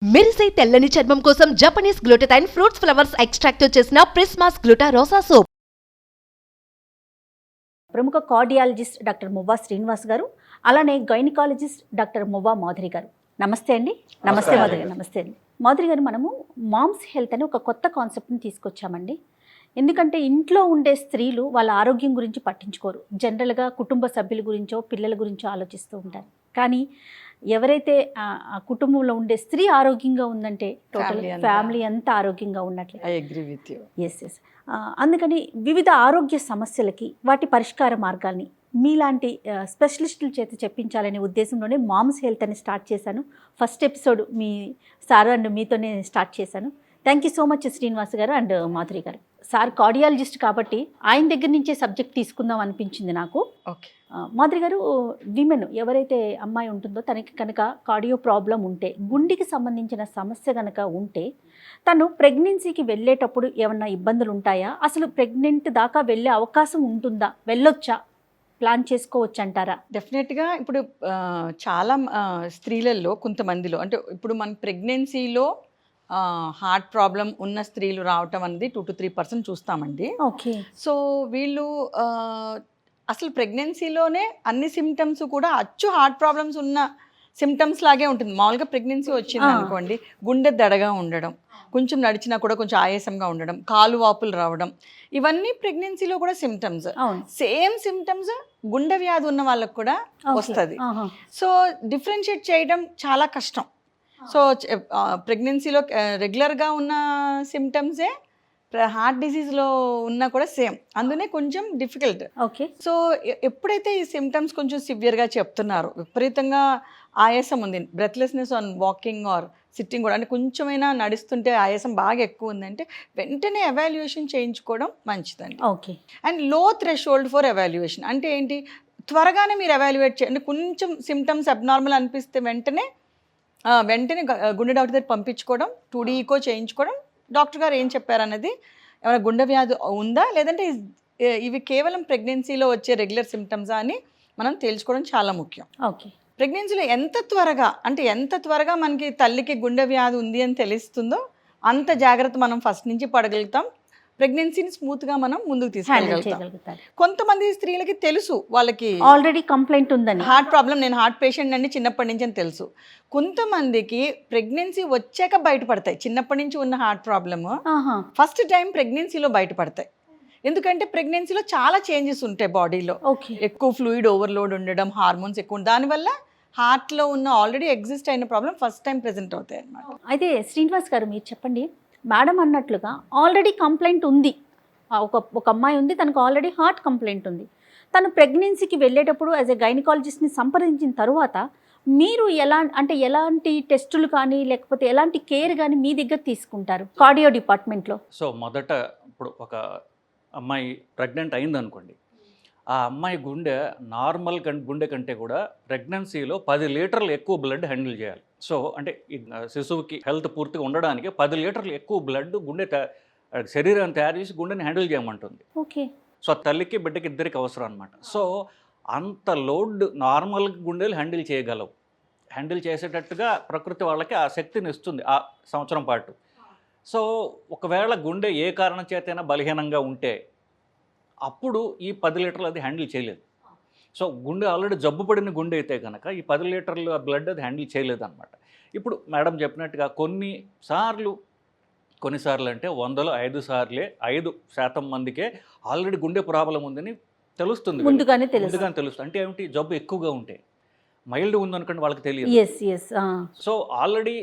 మెరిసే తెల్లని చర్మం కోసం Japanese glutathione fruits flowers extract తో చేసిన ప్రిస్మాస్ గ్లూటా రోసా సోప్. ప్రముఖ కార్డియాలజిస్ట్ డాక్టర్ మువ్వా శ్రీనివాస్ గారు, అలానే గైనకాలజిస్ట్ డాక్టర్ మువ్వా మాధురి గారు. నమస్తే అండి. నమస్తే మాధురి గారు. నమస్తే అండి మాధురి గారు. మనము మామ్స్ హెల్త్ అని ఒక కొత్త కాన్సెప్ట్ని తీసుకొచ్చామండి. ఎందుకంటే ఇంట్లో ఉండే స్త్రీలు వాళ్ళ ఆరోగ్యం గురించి పట్టించుకోరు. జనరల్గా కుటుంబ సభ్యుల గురించో పిల్లల గురించో ఆలోచిస్తూ ఉంటారు. కానీ ఎవరైతే ఆ కుటుంబంలో ఉండే స్త్రీ ఆరోగ్యంగా ఉందంటే టోటల్ ఫ్యామిలీ అంతా ఆరోగ్యంగా ఉన్నట్లే. I agree with you. Yes. అందుకని వివిధ ఆరోగ్య సమస్యలకి వాటి పరిష్కార మార్గాల్ని మీలాంటి స్పెషలిస్టుల చేత చెప్పించాలనే ఉద్దేశంలోనే మామ్స్ హెల్త్ అని స్టార్ట్ చేశాను. First episode me sir and మీతోనే స్టార్ట్ చేశాను. Thank you so much Srinivas గారు అండ్ మాధురి గారు. సార్ కార్డియాలజిస్ట్ కాబట్టి ఆయన దగ్గర నుంచే సబ్జెక్ట్ తీసుకుందాం అనిపించింది నాకు. ఓకే మాధురి గారు, విమెన్ ఎవరైతే అమ్మాయి ఉంటుందో తనకి కనుక కార్డియో ప్రాబ్లం ఉంటే, గుండెకి సంబంధించిన సమస్య కనుక ఉంటే, తను ప్రెగ్నెన్సీకి వెళ్ళేటప్పుడు ఏమన్నా ఇబ్బందులు ఉంటాయా? అసలు ప్రెగ్నెంట్ దాకా వెళ్ళే అవకాశం ఉంటుందా? వెళ్ళొచ్చా? ప్లాన్ చేసుకోవచ్చు అంటారా? డెఫినెట్గా ఇప్పుడు చాలా స్త్రీలలో కొంతమందిలో అంటే ఇప్పుడు మన ప్రెగ్నెన్సీలో హార్ట్ ప్రాబ్లం ఉన్న స్త్రీలు రావటం అనేది 2 to 3% చూస్తామండి. ఓకే. సో వీళ్ళు అసలు ప్రెగ్నెన్సీలోనే అన్ని సిమ్టమ్స్ కూడా అచ్చు హార్ట్ ప్రాబ్లమ్స్ ఉన్న సిమ్టమ్స్ లాగే ఉంటుంది. మామూలుగా ప్రెగ్నెన్సీ వచ్చింది అనుకోండి, గుండె దడగా ఉండడం, కొంచెం నడిచినా కూడా కొంచెం ఆయాసంగా ఉండడం, కాలు వాపులు రావడం, ఇవన్నీ ప్రెగ్నెన్సీలో కూడా సిమ్టమ్స్. సేమ్ సిమ్టమ్స్ గుండె వ్యాధి ఉన్న వాళ్ళకు కూడా వస్తుంది. సో డిఫరెన్షియేట్ చేయడం చాలా కష్టం. సో ప్రెగ్నెన్సీలో రెగ్యులర్గా ఉన్న సిమ్టమ్సే హార్ట్ డిసీజ్లో ఉన్నా కూడా సేమ్, అందునే కొంచెం డిఫికల్ట్. ఓకే. సో ఎప్పుడైతే ఈ సిమ్టమ్స్ కొంచెం సివియర్గా చెప్తున్నారు, విపరీతంగా ఆయాసం ఉంది, breathlessness on walking are sitting కూడా, అంటే కొంచెమైనా నడుస్తుంటే ఆయాసం బాగా ఎక్కువ ఉందంటే వెంటనే ఎవాల్యుయేషన్ చేయించుకోవడం మంచిదండి. ఓకే. అండ్ లో థ్రెషోల్డ్ ఫర్ ఎవాల్యుయేషన్ అంటే ఏంటి, త్వరగానే మీరు ఎవాల్యుయేట్ చేయండి. కొంచెం సిమ్టమ్స్ అబ్నార్మల్ అనిపిస్తే వెంటనే గుండె డాక్టర్ దగ్గర పంపించుకోవడం, 2D ఈకో చేయించుకోవడం, డాక్టర్ గారు ఏం చెప్పారన్నది, ఏమైనా గుండె వ్యాధి ఉందా లేదంటే ఇవి కేవలం ప్రెగ్నెన్సీలో వచ్చే రెగ్యులర్ సిమ్టమ్సా అని మనం తేల్చుకోవడం చాలా ముఖ్యం. ఓకే. ప్రెగ్నెన్సీలో ఎంత త్వరగా మనకి తల్లికి గుండె వ్యాధి ఉంది అని తెలుస్తుందో అంత జాగ్రత్త మనం ఫస్ట్ నుంచి పడగలుగుతాం. ప్రెగ్నెన్సీని స్మూత్గా మనం ముందుకు తీసుకెళ్ళగలుగుతాం. కొంతమంది స్త్రీలకి తెలుసు, వాళ్ళకి ఆల్రెడీ కంప్లైంట్ ఉందని, హార్ట్ ప్రాబ్లం, నేను హార్ట్ పేషెంట్ అండి చిన్నప్పటి నుంచి అని తెలుసు. కొంతమందికి ప్రెగ్నెన్సీ వచ్చాక బయటపడతాయి. చిన్నప్పటి నుంచి ఉన్న హార్ట్ ప్రాబ్లమ్ ఫస్ట్ టైం ప్రెగ్నెన్సీలో బయటపడతాయి. ఎందుకంటే ప్రెగ్నెన్సీలో చాలా చేంజెస్ ఉంటాయి బాడీలో. ఎక్కువ ఫ్లూయిడ్ ఓవర్లోడ్ ఉండడం, హార్మోన్స్ ఎక్కువ, దానివల్ల హార్ట్లో ఉన్న ఆల్రెడీ ఎగ్జిస్ట్ అయిన ప్రాబ్లం ఫస్ట్ టైం ప్రెజెంట్ అవుతాయి అన్నమాట. అయితే శ్రీనివాస్ గారు, మీరు చెప్పండి, మేడం అన్నట్లుగా ఆల్రెడీ కంప్లైంట్ ఉంది, ఒక అమ్మాయి ఉంది, తనకు ఆల్రెడీ హార్ట్ కంప్లైంట్ ఉంది. తను ప్రెగ్నెన్సీకి వెళ్ళేటప్పుడు యాజ్ ఎ గైనకాలజిస్ట్ని సంప్రదించిన తర్వాత మీరు ఎలాంటి టెస్టులు కానీ లేకపోతే ఎలాంటి కేర్ కానీ మీ దగ్గర తీసుకుంటారు కార్డియో డిపార్ట్మెంట్లో? సో మొదట ఇప్పుడు ఒక అమ్మాయి ప్రెగ్నెంట్ అయింది అనుకోండి, ఆ అమ్మాయి గుండె నార్మల్ గుండె కంటే కూడా ప్రెగ్నెన్సీలో 10 లీటర్లు ఎక్కువ బ్లడ్ హ్యాండిల్ చేయాలి. సో అంటే శిశువుకి హెల్త్ పూర్తిగా ఉండడానికి 10 లీటర్లు ఎక్కువ బ్లడ్ గుండె శరీరాన్ని తయారు చేసి గుండెని హ్యాండిల్ చేయమంటుంది. ఓకే. సో తల్లికి బిడ్డకి ఇద్దరికి అవసరం అనమాట. సో అంత లోడ్ నార్మల్ గుండెలు హ్యాండిల్ చేసేటట్టుగా ప్రకృతి వాళ్ళకి ఆ శక్తిని ఇస్తుంది ఆ సంవత్సరం పాటు. సో ఒకవేళ గుండె ఏ కారణం చేతైనా బలహీనంగా ఉంటే అప్పుడు ఈ 10 లీటర్లు అది హ్యాండిల్ చేయలేదు. సో గుండె ఆల్రెడీ జబ్బు పడిన గుండె అయితే కనుక ఈ 10 లీటర్ల బ్లడ్ అది హ్యాండిల్ చేయలేదు అనమాట. ఇప్పుడు మేడం చెప్పినట్టుగా కొన్నిసార్లు అంటే 100లో 5% మందికే ఆల్రెడీ గుండె ప్రాబ్లం ఉందని తెలుస్తుంది, ముందుగానే తెలుస్తుంది. అంటే ఏమిటి, జబ్బు ఎక్కువగా ఉంటే, మైల్డ్ ఉందనుకోండి వాళ్ళకి తెలియదు. సో ఆల్రెడీ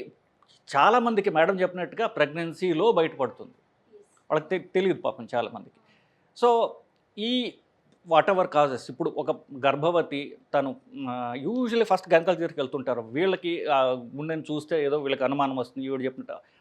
చాలామందికి మేడం చెప్పినట్టుగా ప్రెగ్నెన్సీలో బయటపడుతుంది, వాళ్ళకి తెలియదు పాపం చాలామందికి. సో ఈ వాట్ ఎవర్ కాజెస్, ఇప్పుడు ఒక గర్భవతి తను యూజువల్లీ ఫస్ట్ గైనకాలజిస్ట్ దగ్గరికి వెళ్తుంటారు. వీళ్ళకి గుండెని చూస్తే ఏదో వీళ్ళకి అనుమానం వస్తుంది,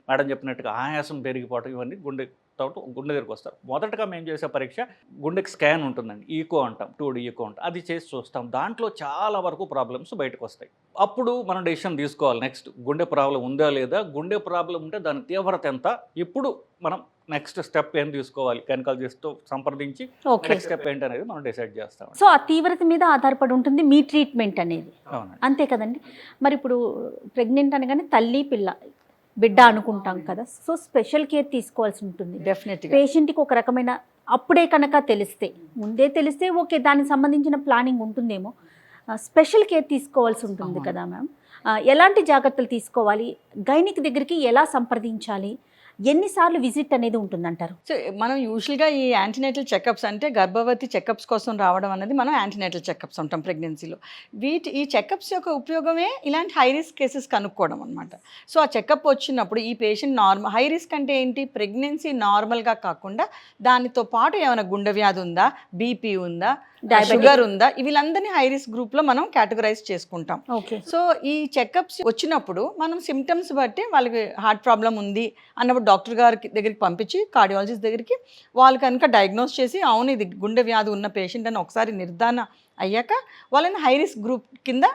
మేడం చెప్పినట్టుగా ఆయాసం పెరిగిపోవటం, ఇవన్నీ గుండె దగ్గరికి వస్తారు. మొదటగా మేము చేసే పరీక్ష గుండెకి స్కాన్ ఉంటుందండి, ఈకో అంటాం, 2D ఈకో అంటాం, అది చేసి చూస్తాం. దాంట్లో చాలా వరకు ప్రాబ్లమ్స్ బయటకు వస్తాయి. అప్పుడు మనం డెసిషన్ తీసుకోవాలి, నెక్స్ట్ గుండె ప్రాబ్లం ఉందా లేదా, గుండె ప్రాబ్లం ఉంటే దాని తీవ్రత ఎంత, ఇప్పుడు మనం నెక్స్ట్ స్టెప్ ఏం తీసుకోవాలి, గైనకాలజిస్ట్తో సంప్రదించి నెక్స్ట్ స్టెప్ ఏంటి అనేది మనం డిసైడ్ చేస్తాం. సో ఆ తీవ్రత మీద ఆధారపడి ఉంటుంది మీ ట్రీట్మెంట్ అనేది, అంతే కదండి. మరి ఇప్పుడు ప్రెగ్నెంట్ అనగానే తల్లి పిల్ల బిడ్డ అనుకుంటాం కదా, సో స్పెషల్ కేర్ తీసుకోవాల్సి ఉంటుంది. డెఫినెట్గా పేషెంట్కి ఒక రకమైన అప్పుడే కనుక తెలిస్తే, ముందే తెలిస్తే ఓకే, దానికి సంబంధించిన ప్లానింగ్ ఉంటుందేమో, స్పెషల్ కేర్ తీసుకోవాల్సి ఉంటుంది కదా మ్యామ్. ఎలాంటి జాగ్రత్తలు తీసుకోవాలి, గైనిక్ దగ్గరికి ఎలా సంప్రదించాలి, ఎన్నిసార్లు విజిట్ అనేది ఉంటుందంటారు? సో మనం యూజువల్గా ఈ యాంటీనేటల్ చెకప్స్ అంటే గర్భవతి చెకప్స్ కోసం రావడం అనేది మనం యాంటీనేటల్ చెకప్స్ ఉంటాం ప్రెగ్నెన్సీలో. ఈ చెకప్స్ యొక్క ఉపయోగమే ఇలాంటి హై రిస్క్ కేసెస్ కనుక్కోవడం అనమాట. సో ఆ చెకప్ వచ్చినప్పుడు ఈ పేషెంట్ నార్మల్, హై రిస్క్ అంటే ఏంటి, ప్రెగ్నెన్సీ నార్మల్గా కాకుండా దానితో పాటు ఏమైనా గుండె వ్యాధి ఉందా, బీపీ ఉందా, షుగర్ ఉందా, వీళ్ళందరినీ హై రిస్క్ గ్రూప్లో మనం కేటగరైజ్ చేసుకుంటాం. సో ఈ చెకప్స్ వచ్చినప్పుడు మనం సిమ్టమ్స్ బట్టి వాళ్ళకి హార్ట్ ప్రాబ్లం ఉంది అన్నప్పుడు డాక్టర్ గారి దగ్గరికి పంపించి, కార్డియాలజిస్ట్ దగ్గరికి వాళ్ళు కనుక డయాగ్నోస్ చేసి అవును ఇది గుండె వ్యాధి ఉన్న పేషెంట్ అని ఒకసారి నిర్ధారణ అయ్యాక వాళ్ళని హై రిస్క్ గ్రూప్ కింద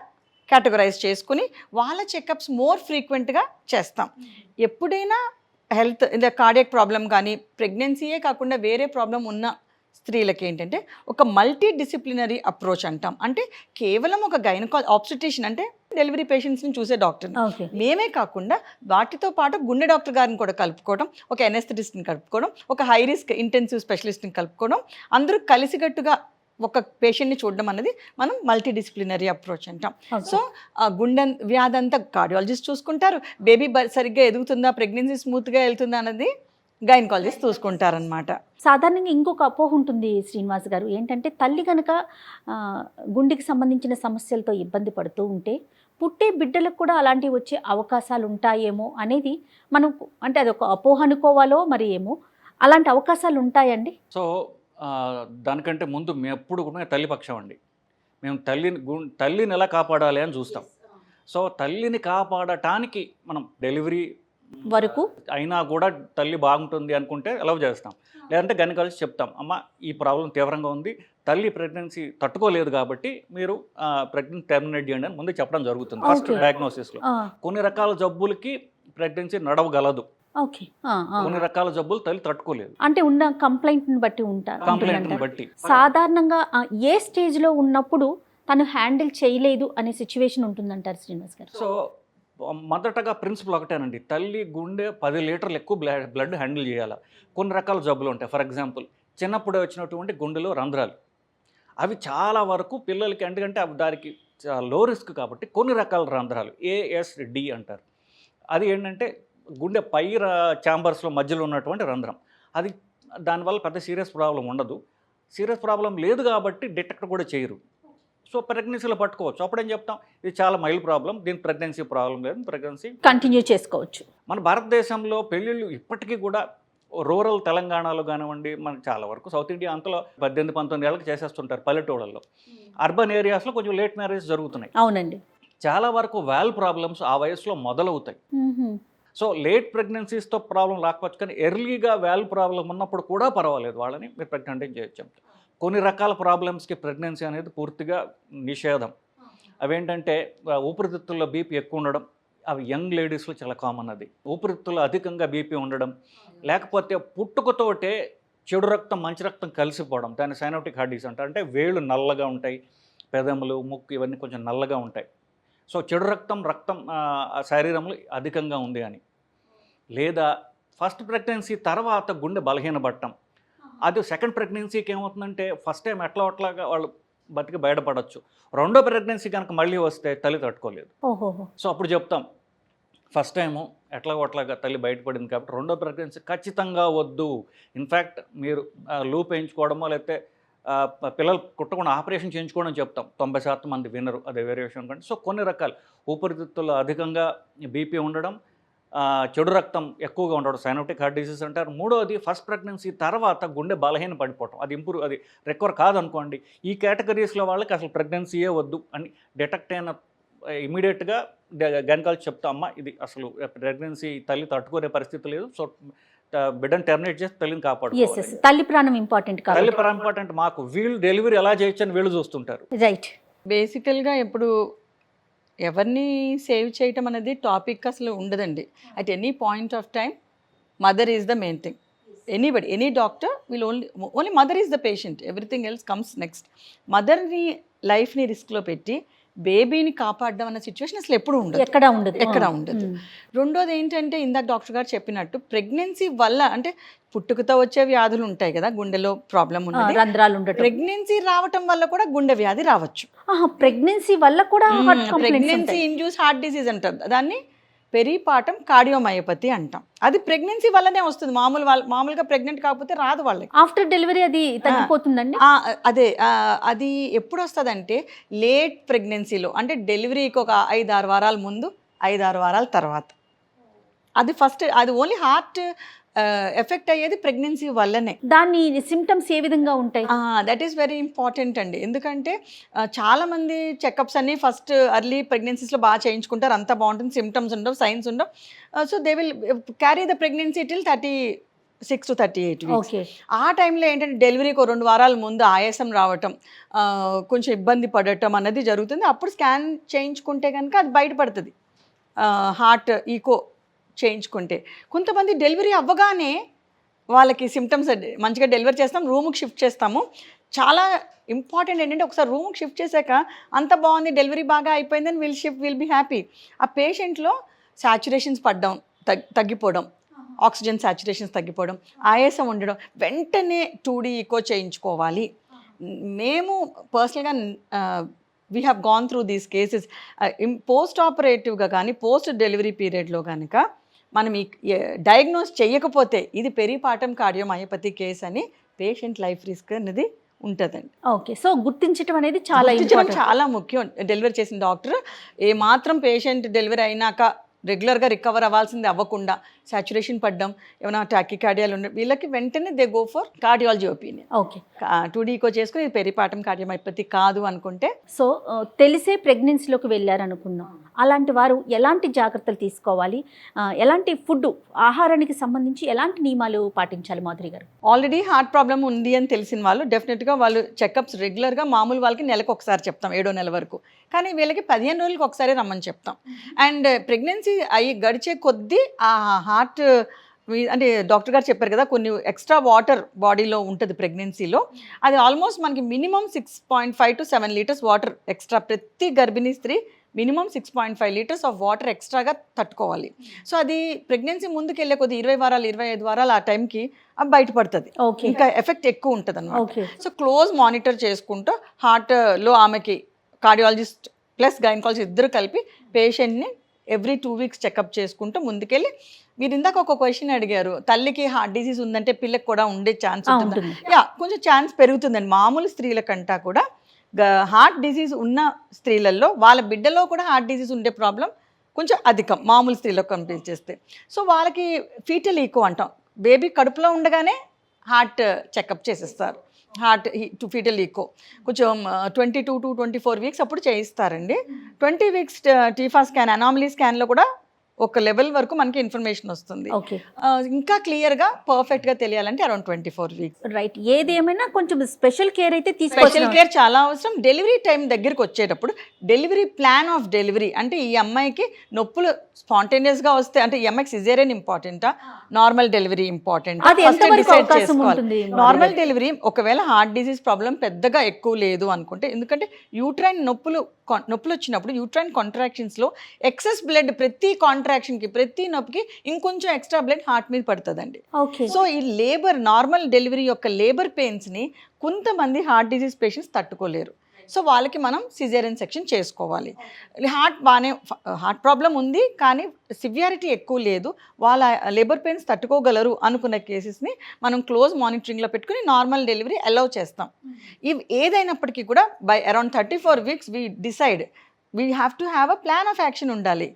కేటగరైజ్ చేసుకుని వాళ్ళ చెకప్స్ మోర్ ఫ్రీక్వెంట్గా చేస్తాం. ఎప్పుడైనా హెల్త్ కార్డియాక్ ప్రాబ్లం కానీ ప్రెగ్నెన్సీయే కాకుండా వేరే ప్రాబ్లం ఉన్న స్త్రీలకి ఏంటంటే ఒక మల్టీ డిసిప్లినరీ అప్రోచ్ అంటాం. అంటే కేవలం ఒక ఆబ్స్టెట్రిషియన్ అంటే డెలివరీ పేషెంట్స్ని చూసే డాక్టర్ మేమే కాకుండా వాటితో పాటు గుండె డాక్టర్ గారిని కూడా కలుపుకోవడం, ఒక ఎనెస్థెటిస్ట్ని కలుపుకోవడం, ఒక హై రిస్క్ ఇంటెన్సివ్ స్పెషలిస్ట్ని కలుపుకోవడం, అందరూ కలిసికట్టుగా ఒక పేషెంట్ని చూడడం అనేది మనం మల్టీ డిసిప్లినరీ అప్రోచ్ అంటాం. సో గుండె వ్యాధి అంతా కార్డియాలజిస్ట్ చూసుకుంటారు, బేబీ సరిగ్గా ఎదుగుతుందా, ప్రెగ్నెన్సీ స్మూత్గా వెళ్తుందా అన్నది గైనకాలజిస్ట్ చూసుకుంటారనమాట. సాధారణంగా ఇంకొక అపోహ ఉంటుంది శ్రీనివాస్ గారు, ఏంటంటే తల్లి కనుక గుండెకి సంబంధించిన సమస్యలతో ఇబ్బంది పడుతూ ఉంటే పుట్టే బిడ్డలకు కూడా అలాంటివి వచ్చే అవకాశాలు ఉంటాయేమో అనేది మనం, అంటే అదొక అపోహ అనుకోవాలో మరి ఏమో, అలాంటి అవకాశాలు ఉంటాయండి? సో దానికంటే ముందు మేము ఎప్పుడు కూడా తల్లి పక్షం అండి. మేము తల్లిని ఎలా కాపాడాలి అని చూస్తాం. సో తల్లిని కాపాడటానికి మనం డెలివరీ వరకు అయినా కూడా తల్లి బాగుంటుంది అనుకుంటే అలవ్ చేస్తాం. లేదంటే గైనకాలజిస్ట్ చెప్తాం, అమ్మ ఈ ప్రాబ్లం తీవ్రంగా ఉంది, తల్లి ప్రెగ్నెన్సీ తట్టుకోలేదు కాబట్టి మీరు ప్రెగ్నెన్సీ టెర్మినేట్ చేయండి అని ముందు చెప్పడం జరుగుతుంది ఫస్ట్ డయాగ్నోసిస్లో. కొన్ని రకాల జబ్బులకి ప్రెగ్నెన్సీ నడవగలదు, కొన్ని రకాల జబ్బులు తల్లి తట్టుకోలేదు, అంటే ఉన్న కంప్లైంట్ని బట్టి కంప్లైంట్ని బట్టి. సాధారణంగా ఏ స్టేజ్లో ఉన్నప్పుడు తను హ్యాండిల్ చేయలేదు అనే సిచ్యువేషన్ ఉంటుందంటారు శ్రీనివాస్ గారు? సో మొదటగా ప్రిన్సిపల్ ఒకటేనండి, తల్లి గుండె 10 లీటర్లు ఎక్కువ బ్లడ్ హ్యాండిల్ చేయాలి. కొన్ని రకాల జబ్బులు ఉంటాయి. ఫర్ ఎగ్జాంపుల్ చిన్నప్పుడే వచ్చినటువంటి గుండెలో రంధ్రాలు, అవి చాలా వరకు పిల్లలకి, ఎందుకంటే అవి దానికి లో రిస్క్ కాబట్టి కొన్ని రకాల రంధ్రాలు ASD అంటారు. అది ఏంటంటే గుండె పై ఛాంబర్స్లో మధ్యలో ఉన్నటువంటి రంధ్రం. అది దానివల్ల పెద్ద సీరియస్ ప్రాబ్లం ఉండదు. సీరియస్ ప్రాబ్లం లేదు కాబట్టి డిటెక్ట్ కూడా చేయరు. సో ప్రెగ్నెన్సీలో పట్టుకోవచ్చు. అప్పుడేం చెప్తాం, ఇది చాలా మైల్డ్ ప్రాబ్లం, దీనికి ప్రెగ్నెన్సీ ప్రాబ్లం లేదు, ప్రెగ్నెన్సీ కంటిన్యూ చేసుకోవచ్చు. మన భారతదేశంలో పెళ్ళిళ్ళు ఇప్పటికీ కూడా రూరల్ తెలంగాణలో కానివ్వండి, మనకు చాలా వరకు సౌత్ ఇండియా అంతలో 18-19 ఏళ్ళకి చేసేస్తుంటారు పల్లెటూళ్ళల్లో. అర్బన్ ఏరియాస్లో కొంచెం లేట్ మ్యారేజ్ జరుగుతున్నాయి. అవునండి. చాలా వరకు వాల్వ్ ప్రాబ్లమ్స్ ఆ వయసులో మొదలవుతాయి. సో లేట్ ప్రెగ్నెన్సీస్తో ప్రాబ్లం రాకపోవచ్చు, కానీ ఎర్లీగా వాల్వ్ ప్రాబ్లం ఉన్నప్పుడు కూడా పర్వాలేదు, వాళ్ళని మీరు ప్రెగ్నెంట్ చేయొచ్చు. కొన్ని రకాల ప్రాబ్లమ్స్కి ప్రెగ్నెన్సీ అనేది పూర్తిగా నిషేధం. అవేంటంటే ఊపిరితిత్తుల్లో బీపీ ఎక్కువ ఉండడం, అవి యంగ్ లేడీస్లో చాలా కామన్. అది ఊపిరితిత్తుల్లో అధికంగా బీపీ ఉండడం, లేకపోతే పుట్టుకతోటే చెడు రక్తం మంచి రక్తం కలిసిపోవడం, దాన్ని సైనోటిక్ హార్ట్ డిసీజ్ అంటారు. అంటే వేళ్ళు నల్లగా ఉంటాయి, పెదములు ముక్కు ఇవన్నీ కొంచెం నల్లగా ఉంటాయి. సో చెడు రక్తం శరీరంలో అధికంగా ఉంది అని. లేదా ఫస్ట్ ప్రెగ్నెన్సీ తర్వాత గుండె బలహీనపడటం, అది సెకండ్ ప్రెగ్నెన్సీకి ఏమవుతుందంటే ఫస్ట్ టైం అట్లాగా వాళ్ళు బతికి బయటపడవచ్చు. రెండో ప్రెగ్నెన్సీ కనుక మళ్ళీ వస్తే తల్లి తట్టుకోలేదు. సో అప్పుడు చెప్తాం, ఫస్ట్ టైము అట్లాగా తల్లి బయటపడింది కాబట్టి రెండో ప్రెగ్నెన్సీ ఖచ్చితంగా వద్దు. ఇన్ఫ్యాక్ట్ మీరు లూప్ వేయించుకోవడమో లేకపోతే పిల్లలు కుట్టకుండా ఆపరేషన్ చేయించుకోవడం చెప్తాం. 90% మంది వినరు, అదే వేరే విషయం కంటే. సో కొన్ని రకాలు ఊపిరితిత్తుల్లో అధికంగా బీపీ ఉండడం, చెడు రక్తం ఎక్కువగా ఉండడం, సైనోటిక్ హార్ట్ డిసీజ్ అంటారు. మూడోది ఫస్ట్ ప్రెగ్నెన్సీ తర్వాత గుండె బలహీన పడిపోవటం, అది రికవర్ కాదనుకోండి. ఈ కేటగిరీస్లో వాళ్ళకి అసలు ప్రెగ్నెన్సీయే వద్దు అని డిటెక్ట్ అయిన ఇమీడియట్గా గైనకాలజిస్ట్ చెప్తా, అమ్మ ఇది అసలు ప్రెగ్నెన్సీ తల్లి తట్టుకునే పరిస్థితి లేదు, సో బిడ్డను టెర్మినేట్ చేసి తల్లిని కాపాడుకోవాలి. తల్లి ప్రాణం ఇంపార్టెంట్. తల్లి ప్రాణం ఇంపార్టెంట్. మాకు వీళ్ళు డెలివరీ ఎలా చేయొచ్చు అని వీళ్ళు చూస్తుంటారు. రైట్. బేసికల్గా ఇప్పుడు ఎవరిని సేవ్ చేయటం అనేది టాపిక్ అసలు ఉండదండి. At any point of time mother is the main thing. Any doctor will only mother is the patient, everything else comes next. మదర్ని లైఫ్ని రిస్క్లో పెట్టి బేబీని కాపాడడం అన్న సిచ్యువేషన్ అసలు ఎప్పుడు ఉండదు, ఎక్కడ ఉండదు. ఎక్కడ ఉండదు. రెండోది ఏంటంటే ఇందాక డాక్టర్ గారు చెప్పినట్టు ప్రెగ్నెన్సీ వల్ల అంటే పుట్టుకతో వచ్చే వ్యాధులు ఉంటాయి కదా, గుండెలో ప్రాబ్లం ఉన్నది, రంధ్రాలు ఉండటం. ప్రెగ్నెన్సీ రావటం వల్ల కూడా గుండె వ్యాధి రావచ్చు. ప్రెగ్నెన్సీ వల్ల కూడా ప్రెగ్నెన్సీ ఇండ్యూస్ హార్ట్ డిసీజ్ అంటారు దాన్ని, పెరిపాటం కార్డియోమయోపతి అంటాం. అది ప్రెగ్నెన్సీ వల్లనే వస్తుంది, మామూలుగా ప్రెగ్నెంట్ కాకపోతే రాదు వాళ్ళకి. ఆఫ్టర్ డెలివరీ అది తగ్గిపోతుందండి. అదే అది ఎప్పుడు వస్తుందంటే లేట్ ప్రెగ్నెన్సీలో, అంటే డెలివరీకి ఒక 5-6 వారాల ముందు, 5-6 వారాల తర్వాత. అది ఫస్ట్, అది ఓన్లీ హార్ట్ ఎఫెక్ట్ అయ్యేది ప్రెగ్నెన్సీ వల్లనే. దాని సిమ్టమ్స్ ఏ విధంగా ఉంటాయి? దట్ ఈస్ వెరీ ఇంపార్టెంట్ అండి. ఎందుకంటే చాలామంది చెకప్స్ అన్ని ఫస్ట్ ఎర్లీ ప్రెగ్నెన్సీస్లో బాగా చేయించుకుంటారు, అంతా బాగుంటుంది, సిమ్టమ్స్ ఉండవు, సైన్స్ ఉండవు. So they will carry the pregnancy till 36 to 38 weeks. ఆ టైంలో ఏంటంటే డెలివరీకి 2 వారాల ముందు ఆయాసం రావటం, కొంచెం ఇబ్బంది పడటం అన్నది జరుగుతుంది. అప్పుడు స్కాన్ చేయించుకుంటే కనుక అది బయటపడుతుంది, హార్ట్ ఈకో చేయించుకుంటే. కొంతమంది డెలివరీ అవ్వగానే వాళ్ళకి సిమ్టమ్స్, మంచిగా డెలివరీ చేస్తాం, రూమ్కి షిఫ్ట్ చేస్తాము. చాలా ఇంపార్టెంట్ ఏంటంటే ఒకసారి రూమ్కి షిఫ్ట్ చేశాక అంత బాగుంది, డెలివరీ బాగా అయిపోయిందని విల్ బీ హ్యాపీ. ఆ పేషెంట్లో సాచురేషన్స్ పడ్డం, తగ్గిపోవడం, ఆక్సిజన్ సాచురేషన్స్ తగ్గిపోవడం, ఆయాసం ఉండడం, వెంటనే 2D ఈకో చేయించుకోవాలి. మేము పర్సనల్గా we have gone through these cases. Post ఆపరేటివ్గా కానీ పోస్ట్ డెలివరీ పీరియడ్లో కనుక మనం ఈ డయాగ్నోస్ చేయకపోతే ఇది పెరిపాటం కార్డియోమయోపతి కేసు అని పేషెంట్ లైఫ్ రిస్క్ అనేది ఉంటుందండి. ఓకే, సో గుర్తించడం అనేది చాలా ముఖ్యం. డెలివరీ చేసిన డాక్టర్ ఏ మాత్రం పేషెంట్ డెలివరీ అయినాక రెగ్యులర్గా రికవర్ అవ్వాల్సింది అవ్వకుండా సాచురేషన్ పడ్డం, ఏమైనా టాకికార్డియాలు ఉండడం, వీళ్ళకి వెంటనే they go for cardiology opinion. Okay, 2D echo చేసుకుని ఇది పెరిపాటం కార్డియోమయోపతి కాదు అనుకుంటే. సో తెలిసే ప్రెగ్నెన్సీలోకి వెళ్ళారనుకుందాం, అలాంటి వారు ఎలాంటి జాగ్రత్తలు తీసుకోవాలి, ఎలాంటి ఫుడ్, ఆహారానికి సంబంధించి ఎలాంటి నియమాలు పాటించాలి మాధురి గారు? ఆల్రెడీ హార్ట్ ప్రాబ్లం ఉంది అని తెలిసిన వాళ్ళు డెఫినెట్గా వాళ్ళు చెకప్స్ రెగ్యులర్గా, మామూలు వాళ్ళకి నెలకు ఒకసారి చెప్తాం 7వ నెల వరకు, కానీ వీళ్ళకి 15 రోజులకు ఒకసారి రమ్మని చెప్తాం. అండ్ ప్రెగ్నెన్సీ అయ్యి గడిచే కొద్దీ ఆ హార్ట్, అంటే డాక్టర్ గారు చెప్పారు కదా, కొన్ని ఎక్స్ట్రా వాటర్ బాడీలో ఉంటుంది ప్రెగ్నెన్సీలో, అది ఆల్మోస్ట్ మనకి minimum 6.5 to 7 litres water extra, ప్రతి గర్భిణీ స్త్రీ మినిమం 6.5 లీటర్స్ ఆఫ్ వాటర్ ఎక్స్ట్రాగా తట్టుకోవాలి. సో అది ప్రెగ్నెన్సీ ముందుకు వెళ్ళే కొద్ది 20 వారాలు 25 వారాలు ఆ టైంకి అది బయటపడుతుంది, ఇంకా ఎఫెక్ట్ ఎక్కువ ఉంటుంది అన్నమాట. సో క్లోజ్ మానిటర్ చేసుకుంటూ హార్ట్లో ఆమెకి కార్డియాలజిస్ట్ ప్లస్ గైనకాలజిస్ట్ ఇద్దరు కలిపి పేషెంట్ని ఎవ్రీ 2 వీక్స్ చెకప్ చేసుకుంటూ ముందుకెళ్ళి. మీరు ఇందాక ఒక క్వశ్చన్ అడిగారు, తల్లికి హార్ట్ డిసీజ్ ఉందంటే పిల్లకి కూడా ఉండే ఛాన్స్ ఉంటుంది. కొంచెం ఛాన్స్ పెరుగుతుందండి. మామూలు స్త్రీల కంటా కూడా హార్ట్ డిసీజ్ ఉన్న స్త్రీలలో వాళ్ళ బిడ్డలో కూడా హార్ట్ డిసీజ్ ఉండే ప్రాబ్లం కొంచెం అధికం మామూలు స్త్రీలకు కంపేర్ చేస్తే. సో వాళ్ళకి ఫీటల్ ఈకో అంటాం, బేబీ కడుపులో ఉండగానే హార్ట్ చెకప్ చేసేస్తారు, హార్ట్ టు ఫీటల్ ఈకో కొంచెం 22 to 24 వీక్స్ అప్పుడు చేయిస్తారండి. 20 వీక్స్ టీఫా స్కాన్, అనామలీ స్కాన్లో కూడా ఒక లెవెల్ వరకు మనకి ఇన్ఫర్మేషన్ వస్తుంది. ఇంకా క్లియర్గా పర్ఫెక్ట్గా తెలియాలంటే అరౌండ్ 24 వీక్స్. రైట్, ఏదేమైనా కొంచెం స్పెషల్ కేర్ అయితే స్పెషల్ కేర్ చాలా అవసరం. డెలివరీ టైం దగ్గరికి వచ్చేటప్పుడు డెలివరీ ప్లాన్ ఆఫ్ డెలివరీ, అంటే ఈ అమ్మాయికి నొప్పులు స్పాంటేనియస్గా వస్తే, అంటే ఈ అమ్మాయికి సిజేరియన్ ఇంపార్టెంటా, normal delivery important, normal delivery ఒకవేళ హార్ట్ డిసీజ్ ప్రాబ్లం పెద్దగా ఎక్కువ లేదు అనుకుంటే, ఎందుకంటే యూట్రైన్ నొప్పులు వచ్చినప్పుడు యూట్రైన్ కాంట్రాక్షన్స్లో ఎక్సెస్ బ్లడ్ ప్రతి కాంట్రాక్షన్కి, ప్రతి నొప్పికి ఇంకొంచెం ఎక్స్ట్రా బ్లడ్ హార్ట్ మీద పడుతుందండి. సో ఈ లేబర్, నార్మల్ డెలివరీ యొక్క లేబర్ పెయిన్స్ని కొంతమంది హార్ట్ డిసీజ్ పేషెంట్స్ తట్టుకోలేరు. సో వాళ్ళకి మనం సిజేరియన్ సెక్షన్ చేసుకోవాలి. హార్ట్ ప్రాబ్లం ఉంది కానీ సివియారిటీ ఎక్కువ లేదు, వాళ్ళ లేబర్ పెయిన్స్ తట్టుకోగలరు అనుకున్న కేసెస్ని మనం క్లోజ్ మానిటరింగ్లో పెట్టుకుని నార్మల్ డెలివరీ అలౌ చేస్తాం. ఇవి ఏదైనప్పటికీ కూడా by around 34 weeks we decide we have to have a plan of action ఉండాలి.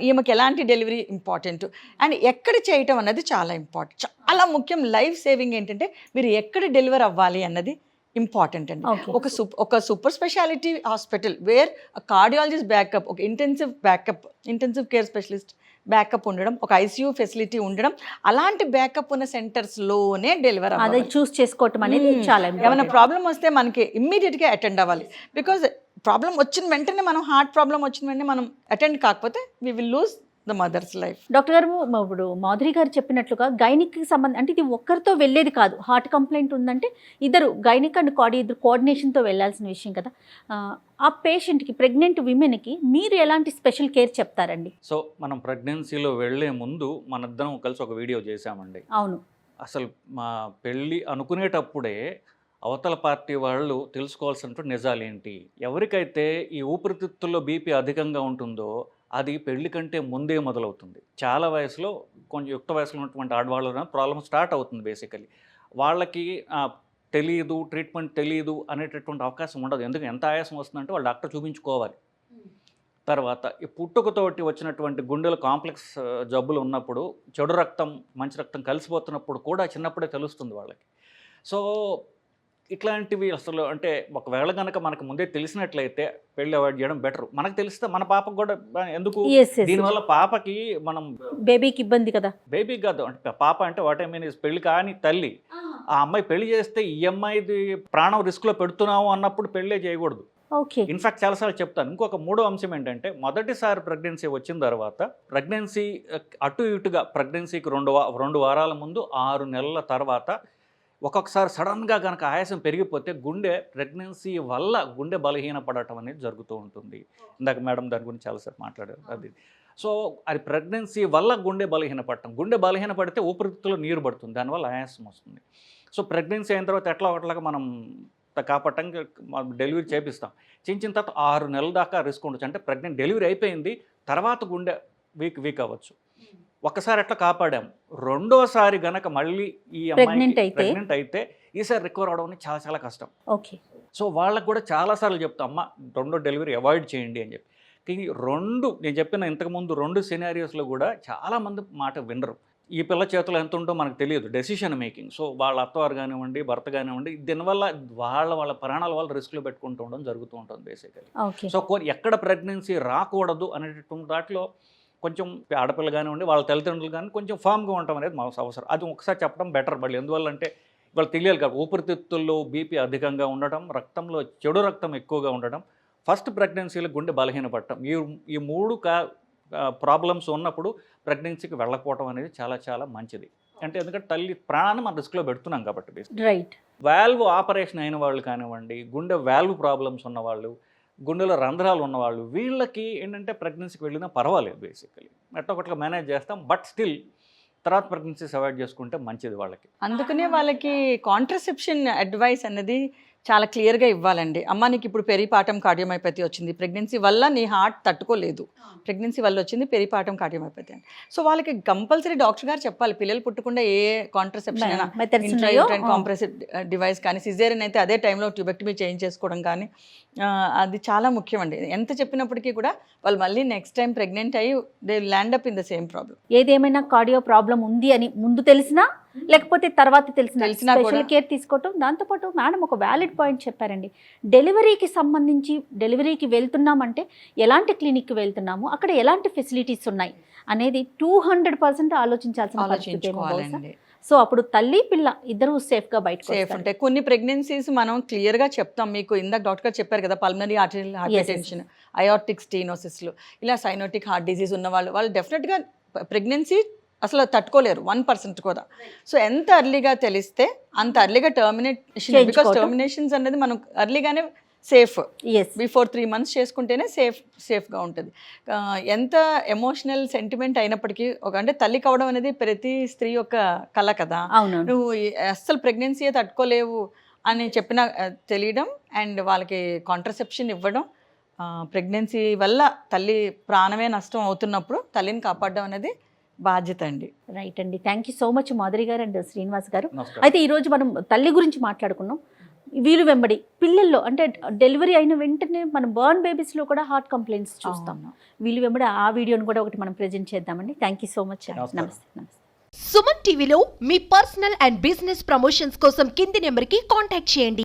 ఈమెకి ఎలాంటి డెలివరీ ఇంపార్టెంట్ అండ్ ఎక్కడ చేయటం అన్నది చాలా ఇంపార్టెంట్, చాలా ముఖ్యం. లైఫ్ సేవింగ్ ఏంటంటే మీరు ఎక్కడ డెలివర్ అవ్వాలి అన్నది ఇంపార్టెంట్ అండి. ఒక super speciality hospital where cardiologist backup, ఒక ఇంటెన్సివ్ కేర్ స్పెషలిస్ట్ బ్యాకప్ ఉండడం, ఒక ఐసీయూ ఫెసిలిటీ ఉండడం, అలాంటి బ్యాకప్ ఉన్న సెంటర్స్లోనే డెలివర్ అవ్వాలి. చూస్ చేసుకోవటం అనేది చాలా. ఏమైనా ప్రాబ్లం వస్తే మనకి ఇమ్మీడియట్గా అటెండ్ అవ్వాలి. బికాజ్ ప్రాబ్లం వచ్చిన వెంటనే మనం హార్ట్ ప్రాబ్లం వచ్చిన వెంటనే మనం అటెండ్ కాకపోతే we will lose the mother's life. Doctor గారు ఇప్పుడు మాధురి గారు చెప్పినట్లుగా గైనిక్ సంబంధం అంటే ఇది ఒక్కరితో వెళ్ళేది కాదు. హార్ట్ కంప్లైంట్ ఉందంటే ఇద్దరు గైనిక్ అండ్ ఇద్దరు కోఆర్డినేషన్తో వెళ్ళాల్సిన విషయం కదా. ఆ పేషెంట్కి, ప్రెగ్నెంట్ విమెన్కి మీరు ఎలాంటి స్పెషల్ కేర్ చెప్తారండి? సో మనం ప్రెగ్నెన్సీలో వెళ్ళే ముందు మనిద్దరం కలిసి ఒక వీడియో చేశామండి. అవును. అసలు మా పెళ్ళి అనుకునేటప్పుడే అవతల పార్టీ వాళ్ళు తెలుసుకోవాల్సినటువంటి నిజాలు ఏంటి. ఎవరికైతే ఈ ఊపిరితిత్తుల్లో బీపీ అధికంగా ఉంటుందో అది పెళ్లి కంటే ముందే మొదలవుతుంది. చాలా వయసులో, కొంచెం యుక్త వయసులో ఉన్నటువంటి ఆడవాళ్ళ ప్రాబ్లం స్టార్ట్ అవుతుంది. బేసికలీ వాళ్ళకి తెలియదు, ట్రీట్మెంట్ తెలియదు అనేటటువంటి అవకాశం ఉండదు. ఎందుకంటే ఎంత ఆయాసం వస్తుందంటే వాళ్ళు డాక్టర్ చూపించుకోవాలి. తర్వాత ఈ పుట్టుకతోటి వచ్చినటువంటి గుండెల కాంప్లెక్స్ జబ్బులు ఉన్నప్పుడు చెడు రక్తం మంచి రక్తం కలిసిపోతున్నప్పుడు కూడా చిన్నప్పుడే తెలుస్తుంది వాళ్ళకి. సో ఇట్లాంటివి అసలు అంటే ఒకవేళ కనుక మనకు ముందే తెలిసినట్లయితే పెళ్ళి అవాయిడ్ చేయడం బెటర్. మనకు తెలిస్తే మన పాపకు కూడా ఎందుకు, దీనివల్ల పాపకి మనం బేబీకి ఇబ్బంది కదా. బేబీ కాదు అంటే పాప అంటే వాట్ ఐ మీన్ పెళ్లి కాని తల్లి ఆ అమ్మాయి పెళ్లి చేస్తే ఈ అమ్మాయిది ప్రాణం రిస్క్లో పెడుతున్నాము అన్నప్పుడు పెళ్ళే చేయకూడదు. ఓకే. ఇన్ఫాక్ట్ చాలాసార్లు చెప్తాను. ఇంకొక మూడో అంశం ఏంటంటే మొదటిసారి ప్రెగ్నెన్సీ వచ్చిన తర్వాత ప్రెగ్నెన్సీ అటు ఇటుగా ప్రెగ్నెన్సీకి 2 వారాల ముందు 6 నెలల తర్వాత ఒక్కొక్కసారి సడన్గా కనుక ఆయాసం పెరిగిపోతే ప్రెగ్నెన్సీ వల్ల గుండె బలహీనపడటం అనేది జరుగుతూ ఉంటుంది. ఇందాక మేడం దాని గురించి చాలాసార్లు మాట్లాడారు అది. సో అది ప్రెగ్నెన్సీ వల్ల గుండె బలహీనపడితే ఊపిరితిత్తులో నీరు పడుతుంది, దానివల్ల ఆయాసం వస్తుంది. సో ప్రెగ్నెన్సీ అయిన తర్వాత ఒకట్లాగా మనం కాపాడటానికి డెలివరీ చేపిస్తాం. చేయించిన తర్వాత 6 నెలల దాకా రిస్క్ ఉండొచ్చు. అంటే డెలివరీ అయిపోయింది, తర్వాత గుండె వీక్ అవ్వచ్చు. ఒక్కసారి ఎట్లా కాపాడాము, రెండోసారి గనక మళ్ళీ ఈ అమ్మాయి ప్రెగ్నెంట్ అయితే ఈసారి రికవర్ అవడం అనేది చాలా చాలా కష్టం. ఓకే. సో వాళ్ళకు కూడా చాలాసార్లు చెప్తాం, అమ్మ రెండో డెలివరీ అవాయిడ్ చేయండి అని చెప్పి. నేను చెప్పిన ఇంతకుముందు 2 సినారియోస్లో కూడా చాలామంది మాట వినరు. ఈ పిల్ల చేతిలో ఎంత ఉంటో మనకు తెలియదు, డెసిషన్ మేకింగ్. సో వాళ్ళ అత్తవారు కానివ్వండి, భర్త కానివ్వండి, దీనివల్ల వాళ్ళ ప్రాణాల వల్ల రిస్క్లో పెట్టుకుంటూ ఉండడం జరుగుతూ ఉంటుంది బేసికలీ. సో ఎక్కడ ప్రెగ్నెన్సీ రాకూడదు అనేటటువంటి దాంట్లో కొంచెం ఆడపిల్ల కానివ్వండి, వాళ్ళ తల్లిదండ్రులు కానీ కొంచెం ఫామ్గా ఉండటం అనేది మాకు అవసరం. అది ఒకసారి చెప్పడం బెటర్. మళ్ళీ ఎందువల్ల అంటే వాళ్ళు తెలియాలి కాబట్టి ఊపిరితిత్తుల్లో బీపీ అధికంగా ఉండటం, రక్తంలో చెడు రక్తం ఎక్కువగా ఉండటం, ఫస్ట్ ప్రెగ్నెన్సీలో గుండె బలహీనపడటం, ఈ 3 ప్రాబ్లమ్స్ ఉన్నప్పుడు ప్రెగ్నెన్సీకి వెళ్ళకపోవడం అనేది చాలా చాలా మంచిది. అంటే ఎందుకంటే తల్లి ప్రాణాన్ని మనం రిస్క్లో పెడుతున్నాం కాబట్టి. రైట్. వాల్వ్ ఆపరేషన్ అయిన వాళ్ళు కానివ్వండి, గుండె వాల్వ్ ప్రాబ్లమ్స్ ఉన్నవాళ్ళు, గుండెలో రంధ్రాలు ఉన్నవాళ్ళు, వీళ్ళకి ఏంటంటే ప్రెగ్నెన్సీకి వెళ్ళినా పర్వాలేదు. బేసికలీ ఒకటిగా మేనేజ్ చేస్తాం. బట్ స్టిల్ తర్వాత ప్రెగ్నెన్సీస్ అవాయిడ్ చేసుకుంటే మంచిది వాళ్ళకి. అందుకనే వాళ్ళకి కాంట్రసెప్షన్ అడ్వైస్ అనేది చాలా క్లియర్గా ఇవ్వాలండి. అమ్మ నీకు ఇప్పుడు పెరిపాటం కార్డియోమైపతి వచ్చింది, ప్రెగ్నెన్సీ వల్ల నీ హార్ట్ తట్టుకోలేదు, ప్రెగ్నెన్సీ వల్ల వచ్చింది పెరిపాటం కార్డియోమైపతి అని. సో వాళ్ళకి కంపల్సరీ డాక్టర్ గారు చెప్పాలి, పిల్లలు పుట్టకుండా ఏ కాంట్రసెప్షన్ అయినా, ఇంట్రాయూటరైన్ కాంప్రెసివ్ డివైస్ కానీ, సిజేరియన్ అయితే అదే టైంలో ట్యూబెక్టమీ చేంజ్ చేసుకోవడం కానీ, అది చాలా ముఖ్యం అండి. ఎంత చెప్పినప్పటికీ కూడా వాళ్ళు మళ్ళీ నెక్స్ట్ టైం ప్రెగ్నెంట్ అయ్యి they land up in the same problem. ఏదేమైనా కార్డియో ప్రాబ్లం ఉంది అని ముందు తెలిసినా లేకపోతే తర్వాత తెలిసిన స్పెషల్ కేర్ తీసుకోవటం. దాంతోపాటు మేడం ఒక వ్యాలిడ్ పాయింట్ చెప్పారండి, డెలివరీకి సంబంధించి డెలివరీకి వెళ్తున్నామంటే ఎలాంటి క్లినిక్కి వెళ్తున్నాము, అక్కడ ఎలాంటి ఫెసిలిటీస్ ఉన్నాయి అనేది 200% ఆలోచించాల్సిన. సో అప్పుడు తల్లి పిల్ల ఇద్దరు సేఫ్గా సేఫ్ ఉంటాయి. కొన్ని ప్రెగ్నెన్సీస్ మనం క్లియర్గా చెప్తాం. మీకు ఇందాక డాక్టర్ గారు చెప్పారు కదా, పల్మనరీ ఆర్టరీల్ హైపర్టెన్షన్, అయార్టిక్ స్టెనోసిస్లు, ఇలా సైనోటిక్ హార్ట్ డిసీజ్ ఉన్న వాళ్ళు డెఫినెట్గా ప్రెగ్నెన్సీ అసలు తట్టుకోలేరు 1% కూడా. సో ఎంత అర్లీగా తెలిస్తే అంత అర్లీగా టర్మినేషన్, బికాస్ టర్మినేషన్స్ అనేది మనం అర్లీగానే సేఫ్, బిఫోర్ 3 months చేసుకుంటేనే సేఫ్గా ఉంటుంది. ఎంత ఎమోషనల్ సెంటిమెంట్ అయినప్పటికీ అంటే తల్లి కావడం అనేది ప్రతి స్త్రీ యొక్క కళ కదా. నువ్వు అస్సలు ప్రెగ్నెన్సీ తట్టుకోలేవు అని చెప్పిన తెలియడం అండ్ వాళ్ళకి కాంట్రసెప్షన్ ఇవ్వడం, ప్రెగ్నెన్సీ వల్ల తల్లి ప్రాణమే నష్టం అవుతున్నప్పుడు తల్లిని కాపాడడం అనేది బాధ్యత అండి. రైట్ అండి. Thank you so much Madhuri గారు అండ్ శ్రీనివాస్ గారు. అయితే ఈరోజు మనం తల్లి గురించి మాట్లాడుకున్నాం. వీలు వెంబడి పిల్లల్లో అంటే డెలివరీ అయిన వెంటనే మనం బర్న్ బేబీస్లో కూడా హార్ట్ కంప్లైంట్స్ చూస్తాం. వీలు వెంబడి ఆ వీడియోని కూడా ఒకటి మనం ప్రెజెంట్ చేద్దామండి. Thank you so much. నమస్తే. సుమన్ టీవీలో మీ పర్సనల్ అండ్ బిజినెస్ ప్రమోషన్స్ కోసం కింది నెంబర్కి కాంటాక్ట్ చేయండి.